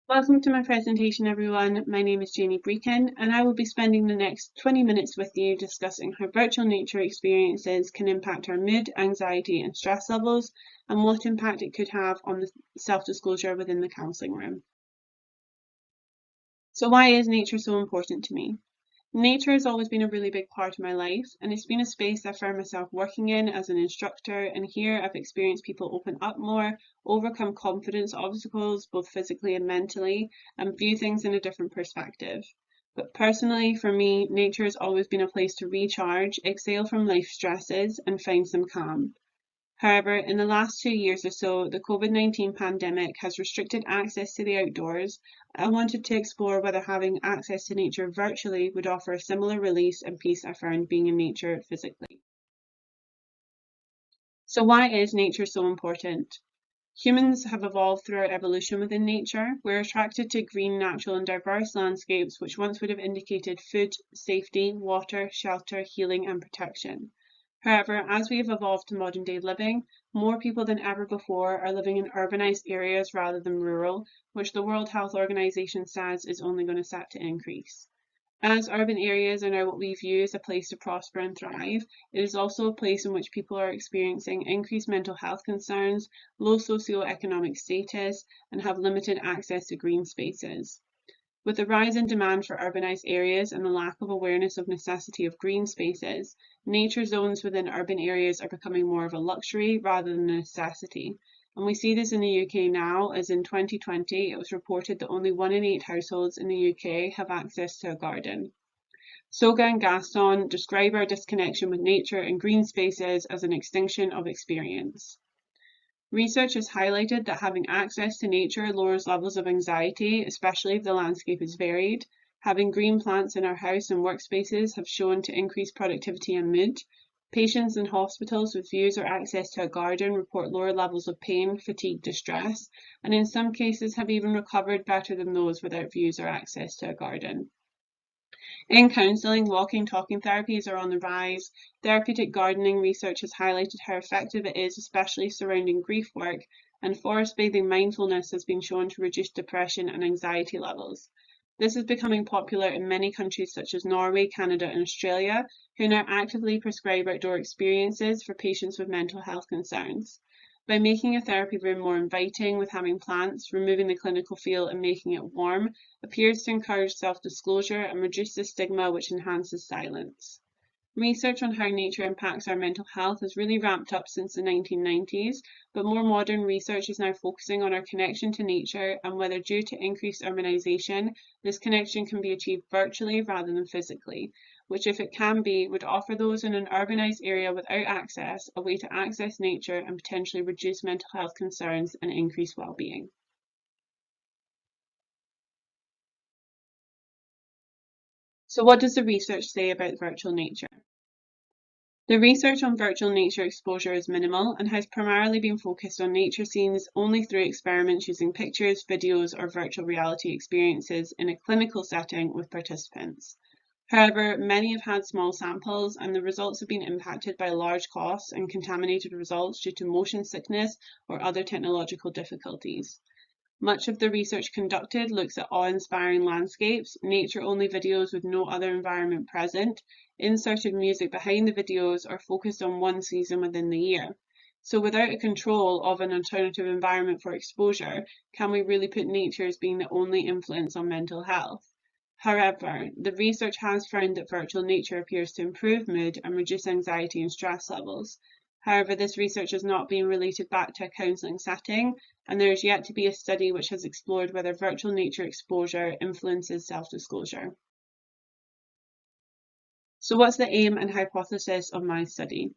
Welcome to my presentation, everyone. My name is Janey Brechin, and I will be spending the next 20 minutes with you discussing how virtual nature experiences can impact our mood, anxiety, and stress levels, and what impact it could have on the self-disclosure within the counselling room. So why is nature so important to me? Nature has always been a really big part of my life, and it's been a space I found myself working in as an instructor, and here I've experienced people open up more, overcome confidence obstacles, both physically and mentally, and view things in a different perspective. But personally, for me, nature has always been a place to recharge, exhale from life stresses, and find some calm. However, in the last 2 years or so, the COVID-19 pandemic has restricted access to the outdoors. I wanted to explore whether having access to nature virtually would offer a similar release and peace I found being in nature physically. So why is nature so important? Humans have evolved through our evolution within nature. We're attracted to green, natural and diverse landscapes which once would have indicated food, safety, water, shelter, healing and protection. However, as we have evolved to modern day living, more people than ever before are living in urbanized areas rather than rural, which the World Health Organization says is only going to set to increase. As urban areas are now what we view as a place to prosper and thrive, it is also a place in which people are experiencing increased mental health concerns, low socioeconomic status, and have limited access to green spaces. With the rise in demand for urbanized areas and the lack of awareness of necessity of green spaces, nature zones within urban areas are becoming more of a luxury rather than a necessity. And we see this in the UK now, as in 2020 it was reported that only 1 in 8 households in the UK have access to a garden. Soga and Gaston describe our disconnection with nature and green spaces as an extinction of experience. Research has highlighted that having access to nature lowers levels of anxiety, especially if the landscape is varied. Having green plants in our house and workspaces have shown to increase productivity and mood. Patients in hospitals with views or access to a garden report lower levels of pain, fatigue, distress, and in some cases have even recovered better than those without views or access to a garden. In counselling, walking, talking therapies are on the rise. Therapeutic gardening research has highlighted how effective it is, especially surrounding grief work, and forest bathing mindfulness has been shown to reduce depression and anxiety levels. This is becoming popular in many countries such as Norway, Canada, and Australia, who now actively prescribe outdoor experiences for patients with mental health concerns. By making a therapy room more inviting with having plants, removing the clinical feel and making it warm, appears to encourage self-disclosure and reduce the stigma which enhances silence. Research on how nature impacts our mental health has really ramped up since the 1990s, but more modern research is now focusing on our connection to nature and whether, due to increased urbanization, this connection can be achieved virtually rather than physically, which, if it can be, would offer those in an urbanized area without access a way to access nature and potentially reduce mental health concerns and increase well-being. So what does the research say about virtual nature? The research on virtual nature exposure is minimal and has primarily been focused on nature scenes only through experiments using pictures, videos, or virtual reality experiences in a clinical setting with participants. However, many have had small samples and the results have been impacted by large costs and contaminated results due to motion sickness or other technological difficulties. Much of the research conducted looks at awe-inspiring landscapes, nature-only videos with no other environment present, inserted music behind the videos, or focused on one season within the year. So without a control of an alternative environment for exposure, can we really put nature as being the only influence on mental health? However, the research has found that virtual nature appears to improve mood and reduce anxiety and stress levels. However, this research has not been related back to a counselling setting, and there is yet to be a study which has explored whether virtual nature exposure influences self-disclosure. So what's the aim and hypothesis of my study?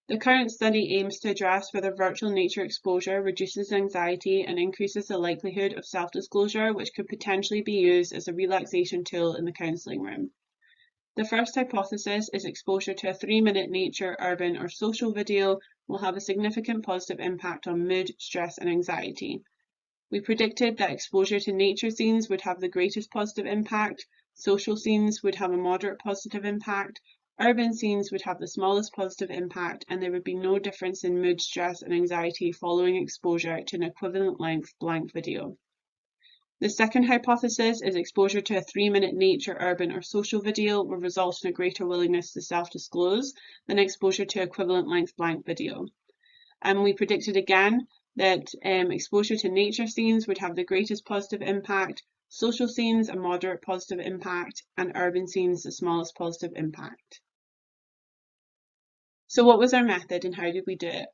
The current study aims to address whether virtual nature exposure reduces anxiety and increases the likelihood of self-disclosure, which could potentially be used as a relaxation tool in the counselling room. The first hypothesis is exposure to a 3-minute nature, urban, or social video will have a significant positive impact on mood, stress, and anxiety. We predicted that exposure to nature scenes would have the greatest positive impact, social scenes would have a moderate positive impact, urban scenes would have the smallest positive impact, and there would be no difference in mood, stress, and anxiety following exposure to an equivalent length blank video. The second hypothesis is exposure to a 3-minute nature, urban, or social video will result in a greater willingness to self-disclose than exposure to equivalent length blank video. And we predicted again that exposure to nature scenes would have the greatest positive impact, social scenes a moderate positive impact, and urban scenes the smallest positive impact. So what was our method and how did we do it?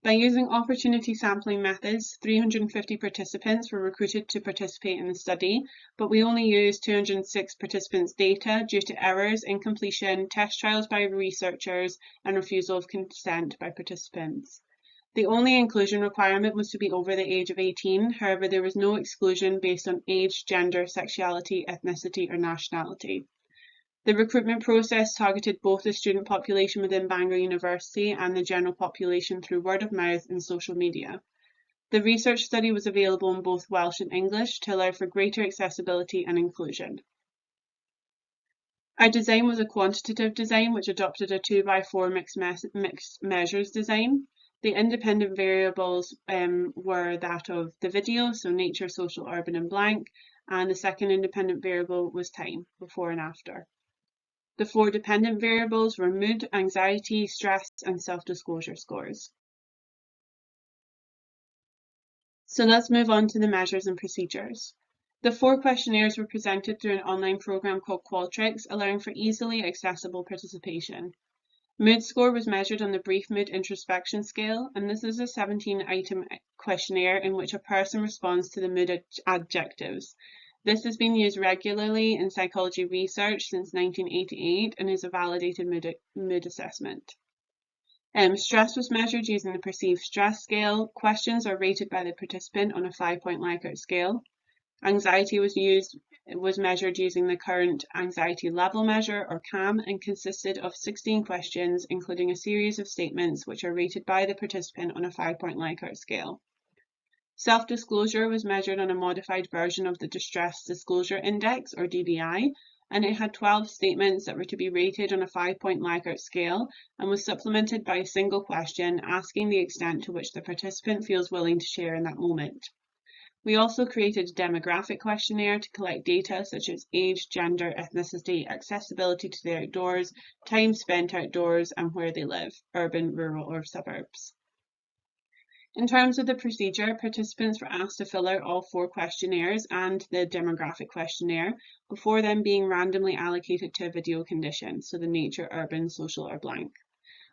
By using opportunity sampling methods, 350 participants were recruited to participate in the study, but we only used 206 participants' data due to errors, incompletion, test trials by researchers, and refusal of consent by participants. The only inclusion requirement was to be over the age of 18, however there was no exclusion based on age, gender, sexuality, ethnicity, or nationality. The recruitment process targeted both the student population within Bangor University and the general population through word of mouth and social media. The research study was available in both Welsh and English to allow for greater accessibility and inclusion. Our design was a quantitative design which adopted a 2x4 mixed measures design. The independent variables were that of the video, so nature, social, urban, and blank, and the second independent variable was time, before and after. The 4 dependent variables were mood, anxiety, stress, and self-disclosure scores. So let's move on to the measures and procedures. The 4 questionnaires were presented through an online program called Qualtrics, allowing for easily accessible participation. Mood score was measured on the Brief Mood Introspection Scale, and this is a 17-item questionnaire in which a person responds to the mood adjectives. This has been used regularly in psychology research since 1988 and is a validated mood assessment. Stress was measured using the Perceived Stress Scale. Questions are rated by the participant on a 5-point Likert scale. Anxiety was measured using the Current Anxiety Level Measure, or CAM, and consisted of 16 questions, including a series of statements which are rated by the participant on a 5-point Likert scale. Self-disclosure was measured on a modified version of the Distress Disclosure Index, or DDI, and it had 12 statements that were to be rated on a 5-point Likert scale and was supplemented by a single question asking the extent to which the participant feels willing to share in that moment. We also created a demographic questionnaire to collect data such as age, gender, ethnicity, accessibility to the outdoors, time spent outdoors, and where they live, urban, rural, or suburbs. In terms of the procedure, participants were asked to fill out all 4 questionnaires and the demographic questionnaire before then being randomly allocated to a video condition, so the nature, urban, social, or blank.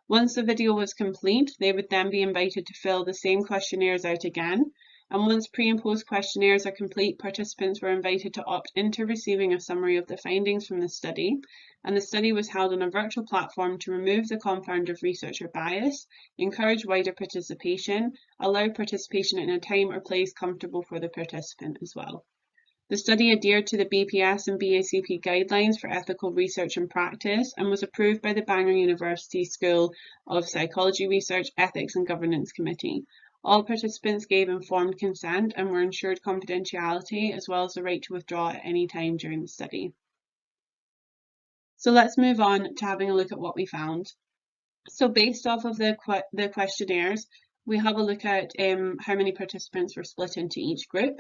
Once the video was complete, they would then be invited to fill the same questionnaires out again, and once pre- and post questionnaires are complete, participants were invited to opt into receiving a summary of the findings from the study, and the study was held on a virtual platform to remove the confound of researcher bias, encourage wider participation, allow participation in a time or place comfortable for the participant as well. The study adhered to the BPS and BACP guidelines for ethical research and practice and was approved by the Bangor University School of Psychology Research, Ethics and Governance Committee. All participants gave informed consent and were ensured confidentiality as well as the right to withdraw at any time during the study. So let's move on to having a look at what we found. So based off of the questionnaires, we have a look at how many participants were split into each group.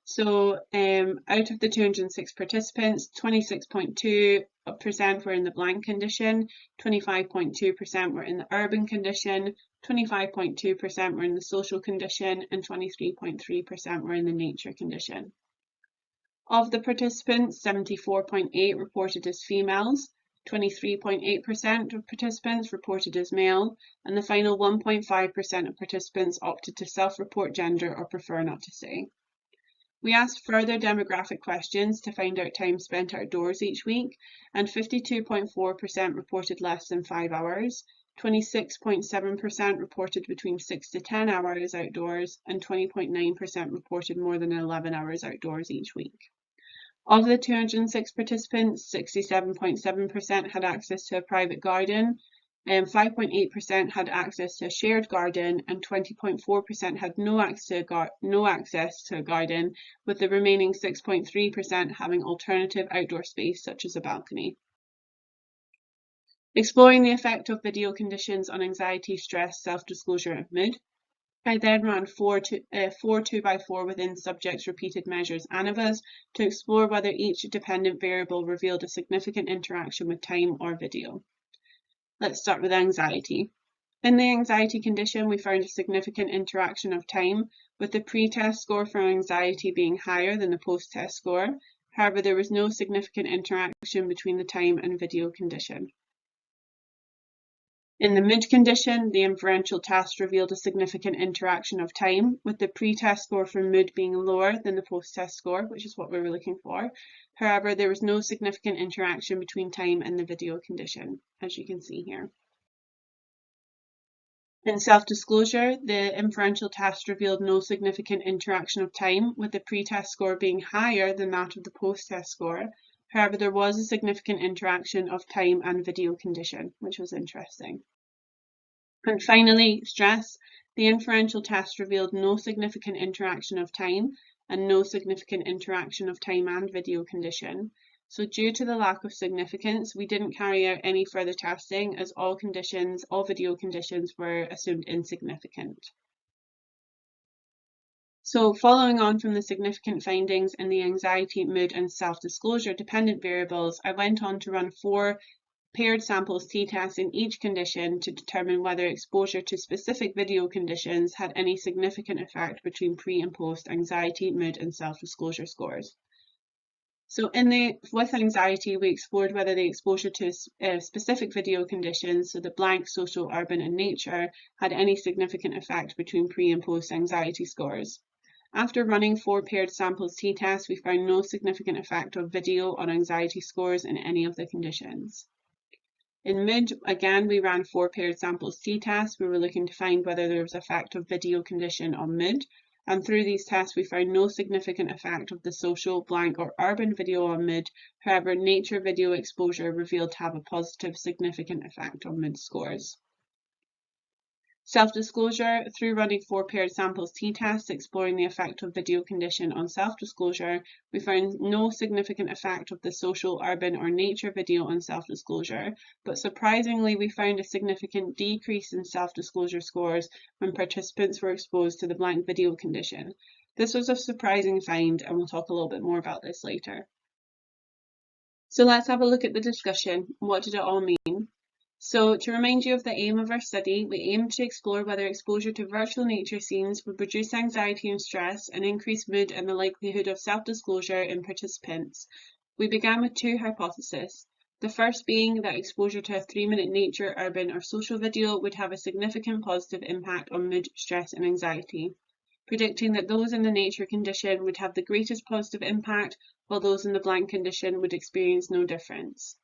So out of the 206 participants, 26.2% were in the blank condition, 25.2% were in the urban condition, 25.2% were in the social condition, and 23.3% were in the nature condition. Of the participants, 74.8% reported as females, 23.8% of participants reported as male, and the final 1.5% of participants opted to self-report gender or prefer not to say. We asked further demographic questions to find out time spent outdoors each week, and 52.4% reported less than 5 hours, 26.7% reported between 6 to 10 hours outdoors, and 20.9% reported more than 11 hours outdoors each week. Of the 206 participants, 67.7% had access to a private garden, 5.8% had access to a shared garden, and 20.4% had no access to a garden, with the remaining 6.3% having alternative outdoor space such as a balcony. Exploring the effect of video conditions on anxiety, stress, self-disclosure, and mood. I then ran four 2x4 within subjects repeated measures ANOVAs to explore whether each dependent variable revealed a significant interaction with time or video. Let's start with anxiety. In the anxiety condition, we found a significant interaction of time, with the pre-test score for anxiety being higher than the post-test score. However, there was no significant interaction between the time and video condition. In the mood condition, the inferential test revealed a significant interaction of time, with the pre-test score for mood being lower than the post-test score, which is what we were looking for. However, there was no significant interaction between time and the video condition, as you can see here. In self-disclosure, the inferential test revealed no significant interaction of time, with the pre-test score being higher than that of the post-test score. However, there was a significant interaction of time and video condition, which was interesting. And finally, stress. The inferential test revealed no significant interaction of time and no significant interaction of time and video condition. So due to the lack of significance, we didn't carry out any further testing as all video conditions were assumed insignificant. So following on from the significant findings in the anxiety, mood and self-disclosure dependent variables, I went on to run 4 paired samples t-tests in each condition to determine whether exposure to specific video conditions had any significant effect between pre and post anxiety, mood and self-disclosure scores. So with anxiety, we explored whether the exposure to specific video conditions, so the blank, social, urban and nature, had any significant effect between pre and post anxiety scores. After running 4 paired samples t-tests, we found no significant effect of video on anxiety scores in any of the conditions. In mood, again, we ran 4 paired samples t-tests. We were looking to find whether there was effect of video condition on mood. And through these tests, we found no significant effect of the social, blank or urban video on mood. However, nature video exposure revealed to have a positive significant effect on mood scores. Self-disclosure, through running 4 paired samples t-tests exploring the effect of video condition on self-disclosure, we found no significant effect of the social, urban or nature video on self-disclosure, but surprisingly we found a significant decrease in self-disclosure scores when participants were exposed to the blank video condition. This was a surprising find, and we'll talk a little bit more about this later. So let's have a look at the discussion. What did it all mean? So to remind you of the aim of our study, we aimed to explore whether exposure to virtual nature scenes would reduce anxiety and stress and increase mood and the likelihood of self-disclosure in participants. We began with 2 hypotheses. The first being that exposure to a 3-minute nature, urban or social video would have a significant positive impact on mood, stress and anxiety, predicting that those in the nature condition would have the greatest positive impact, while those in the blank condition would experience no difference.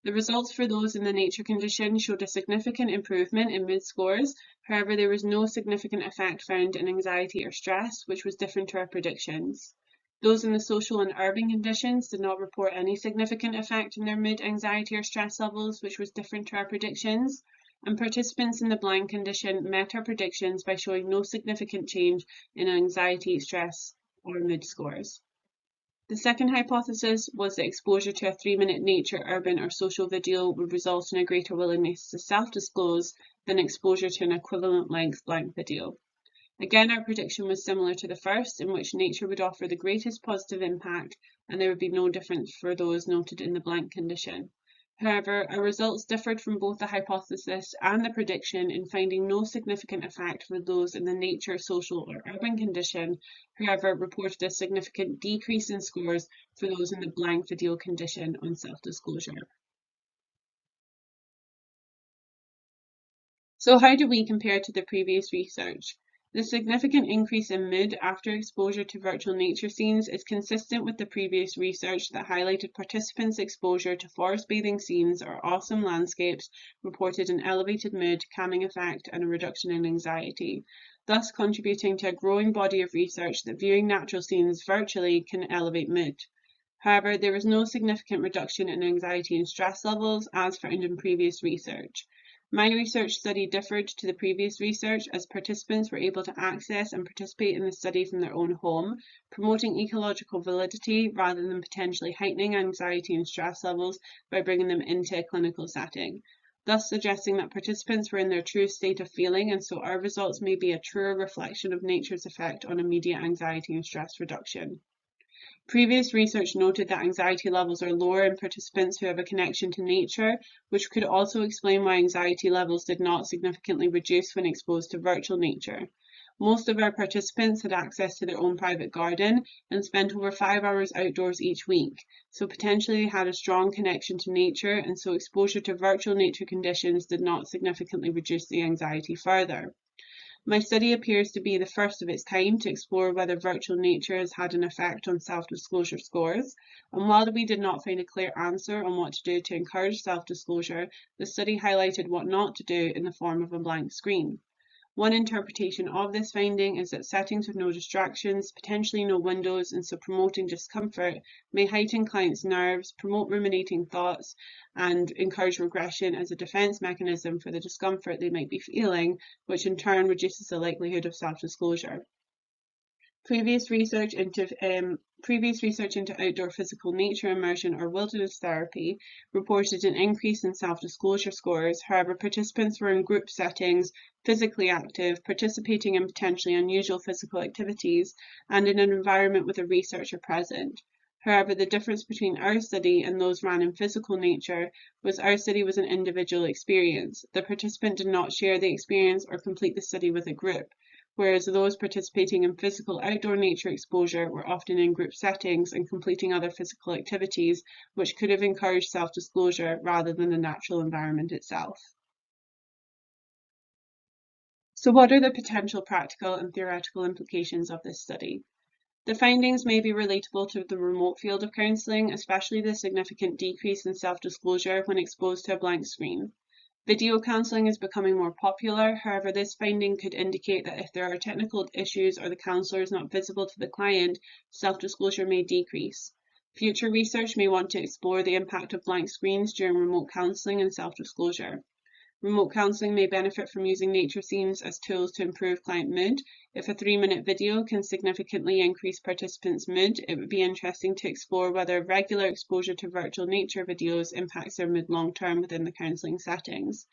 The results for those in the nature condition showed a significant improvement in mood scores. However, there was no significant effect found in anxiety or stress, which was different to our predictions. Those in the social and urban conditions did not report any significant effect in their mood, anxiety or stress levels, which was different to our predictions. And participants in the blank condition met our predictions by showing no significant change in anxiety, stress or mood scores. The second hypothesis was that exposure to a 3-minute nature, urban or social video would result in a greater willingness to self-disclose than exposure to an equivalent length blank video. Again, our prediction was similar to the first, in which nature would offer the greatest positive impact and there would be no difference for those noted in the blank condition. However, our results differed from both the hypothesis and the prediction in finding no significant effect for those in the nature, social or urban condition, however, reported a significant decrease in scores for those in the blank video condition on self-disclosure. So how do we compare to the previous research? The significant increase in mood after exposure to virtual nature scenes is consistent with the previous research that highlighted participants' exposure to forest bathing scenes or awesome landscapes reported an elevated mood, calming effect, and a reduction in anxiety, thus contributing to a growing body of research that viewing natural scenes virtually can elevate mood. However, there was no significant reduction in anxiety and stress levels as found in previous research. My research study differed to the previous research as participants were able to access and participate in the study from their own home, promoting ecological validity rather than potentially heightening anxiety and stress levels by bringing them into a clinical setting. thus suggesting that participants were in their true state of feeling, and so our results may be a truer reflection of nature's effect on immediate anxiety and stress reduction. Previous research noted that anxiety levels are lower in participants who have a connection to nature, which could also explain why anxiety levels did not significantly reduce when exposed to virtual nature. Most of our participants had access to their own private garden and spent over 5 hours outdoors each week, so potentially they had a strong connection to nature, and so exposure to virtual nature conditions did not significantly reduce the anxiety further. My study appears to be the first of its kind to explore whether virtual nature has had an effect on self-disclosure scores, and while we did not find a clear answer on what to do to encourage self-disclosure, the study highlighted what not to do in the form of a blank screen. One interpretation of this finding is that settings with no distractions, potentially no windows, and so promoting discomfort, may heighten clients' nerves, promote ruminating thoughts, and encourage regression as a defense mechanism for the discomfort they might be feeling, which in turn reduces the likelihood of self-disclosure. Previous research into outdoor physical nature immersion or wilderness therapy reported an increase in self-disclosure scores. However, participants were in group settings, physically active, participating in potentially unusual physical activities, and in an environment with a researcher present. However, the difference between our study and those ran in physical nature was our study was an individual experience. The participant did not share the experience or complete the study with a group, whereas those participating in physical outdoor nature exposure were often in group settings and completing other physical activities, which could have encouraged self-disclosure rather than the natural environment itself. So what are the potential practical and theoretical implications of this study? The findings may be relatable to the remote field of counselling, especially the significant decrease in self-disclosure when exposed to a blank screen. Video counselling is becoming more popular. However, this finding could indicate that if there are technical issues or the counsellor is not visible to the client, self-disclosure may decrease. Future research may want to explore the impact of blank screens during remote counselling and self-disclosure. Remote counselling may benefit from using nature scenes as tools to improve client mood. If a 3-minute video can significantly increase participants' mood, it would be interesting to explore whether regular exposure to virtual nature videos impacts their mood long-term within the counselling settings.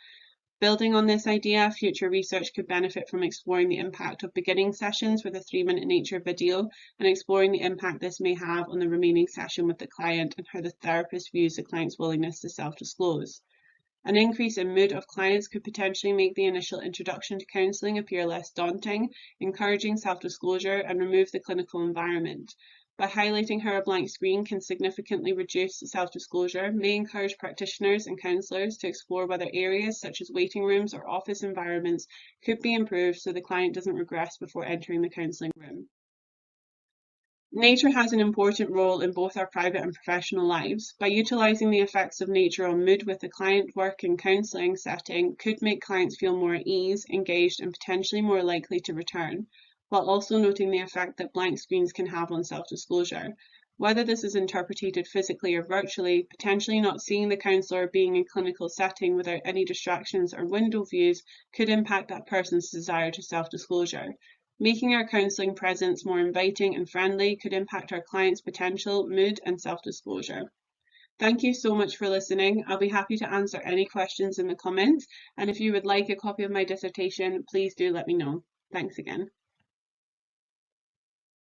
Building on this idea, future research could benefit from exploring the impact of beginning sessions with a 3-minute nature video and exploring the impact this may have on the remaining session with the client and how the therapist views the client's willingness to self-disclose. An increase in mood of clients could potentially make the initial introduction to counselling appear less daunting, encouraging self-disclosure and remove the clinical environment. By highlighting how a blank screen can significantly reduce self-disclosure, may encourage practitioners and counsellors to explore whether areas such as waiting rooms or office environments could be improved so the client doesn't regress before entering the counselling room. Nature has an important role in both our private and professional lives. By utilising the effects of nature on mood with the client work and counselling setting could make clients feel more at ease, engaged and potentially more likely to return, while also noting the effect that blank screens can have on self-disclosure. Whether this is interpreted physically or virtually, potentially not seeing the counsellor being in a clinical setting without any distractions or window views could impact that person's desire to self-disclosure. Making our counselling presence more inviting and friendly could impact our clients' potential, mood and self-disclosure. Thank you so much for listening. I'll be happy to answer any questions in the comments, and if you would like a copy of my dissertation, please do let me know. Thanks again.